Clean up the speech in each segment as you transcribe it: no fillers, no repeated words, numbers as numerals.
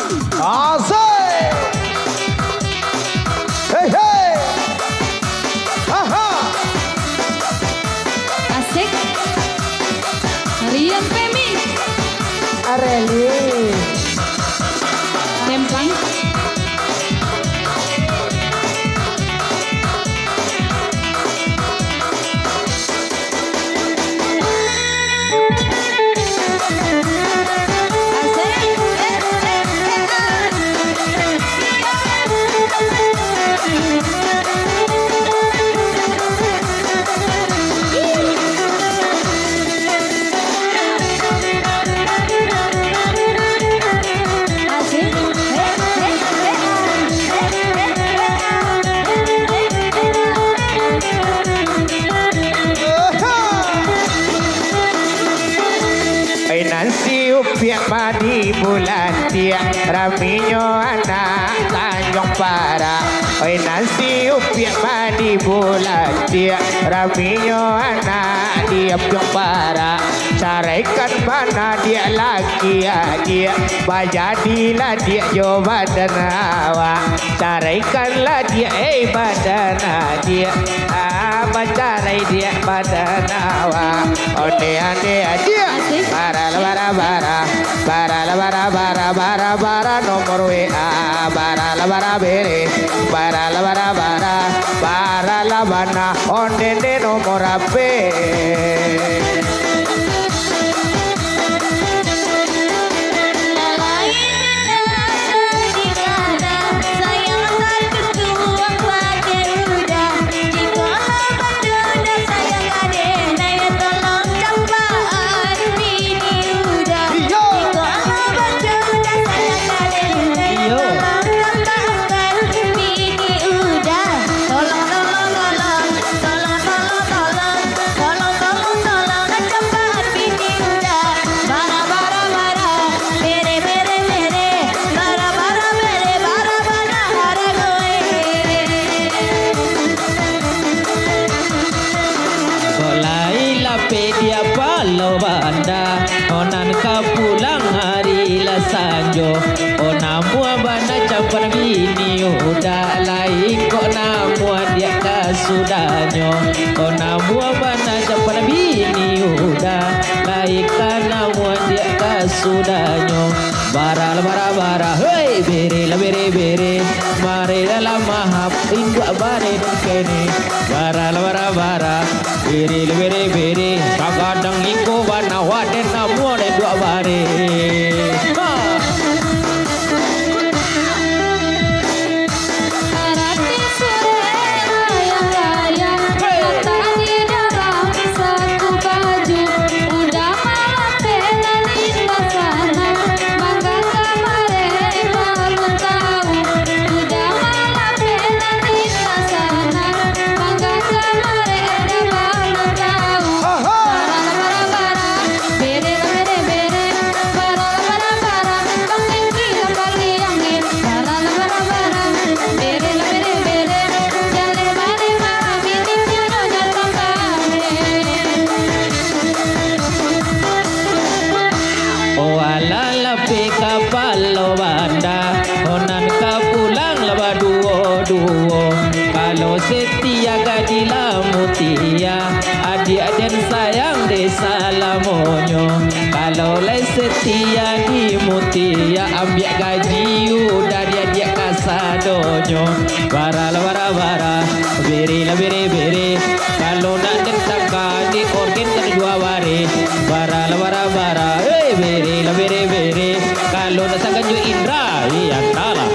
Asik. Hei hei. Aha. Asik. Rian Femi. Areli. Dempang. Nanti upiak madi bulan tiak raminya anak Tanjung Para. Oi nanti upiak madi bulan tiak raminya anak di Tanjung Para. Caraikan mana dia lagi ya dia bajadilah dia jo badan awak. Caraikanlah dia badan dia bacarai dia badan awak. Onde ande dia para bara bara bara bara bara bara bara nomor WA bara bara bere bara bara bara bara labana onde de nomor HP. Pedia palo banda onan ka pulang hari la sanjo onamu bana campan bini udah lai kok namu dia ka sudanyo onamu bana campan bini udah lai ka namu dia ka sudanyo bara bara bara hei bere la bere bere mare la mahap indua bare kene bara bara bara bere bere bere kagadang iko bana waden namu de dua bare palo banda onan ka pulang laba duo kalau setia gadila mutia adik-adik sayang desa lamonyo kalau le setia di mutia ambil gaji udah dia kasadonyo bara bere bere kalau nak dentang di organ kedua bare bara bere kalau nak sanganju Indra iya kalah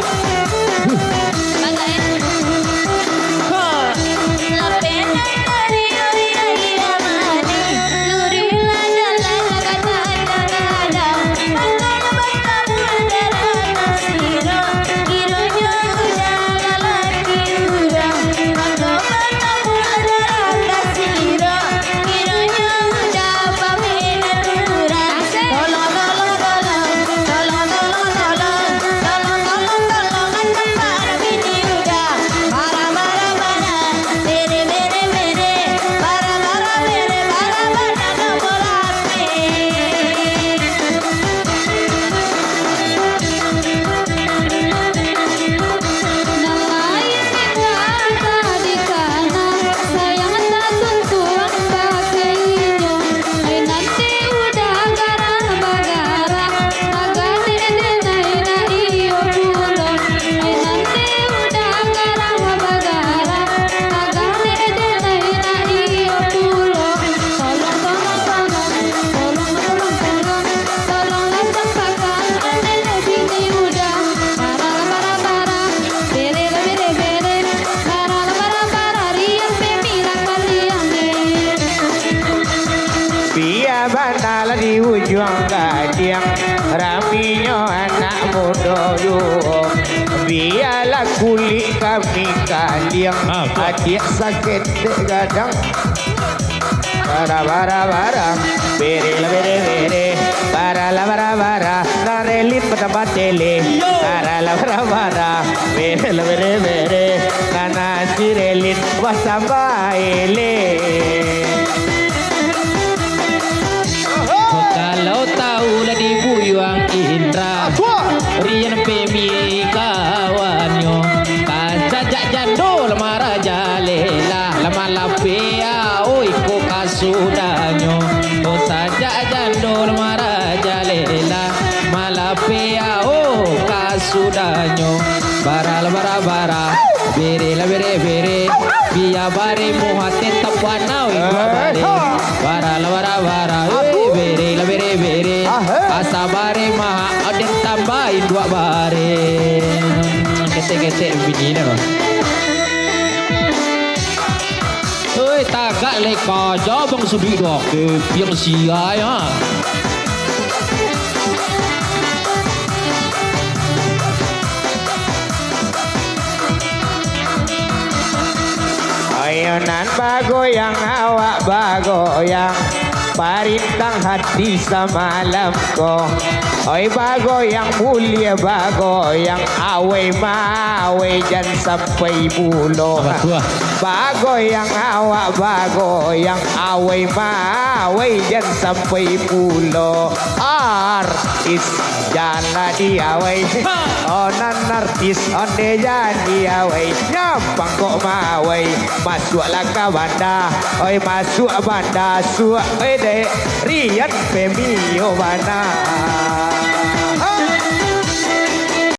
yo biarlah kulit kami kalian adik sakit gadang bara bere bara narelit pada tele bara bere nana sirelit wasambaile. Kalau tahu lah dibuyang Indra Rian pemi kawanyo Kajajak jandol maraja lela Lama lapea oi ko kasudanyo O sajak jandol maraja lela Malapea o kasudanyo Bara bere Biya bare muhatin tapwana oi bara bere asa bare maha aden tambahin dua bare ketek begini loh. Oi tagak leka jabang sudi dok piang sia ya. Ayonan bagoyang awak bagoyang Parintang hati semalam ko Oi bagoyang mulia bagoyang Awai mawai jan sampai bulo Bagoyang awak bagoyang Awai mawai jan sampai bulo Artis jana diawai Onan artis onde jadi awai Nyampang kok mawai Masuklah ke banda Oi masuk banda Suak ede Rian pemio bana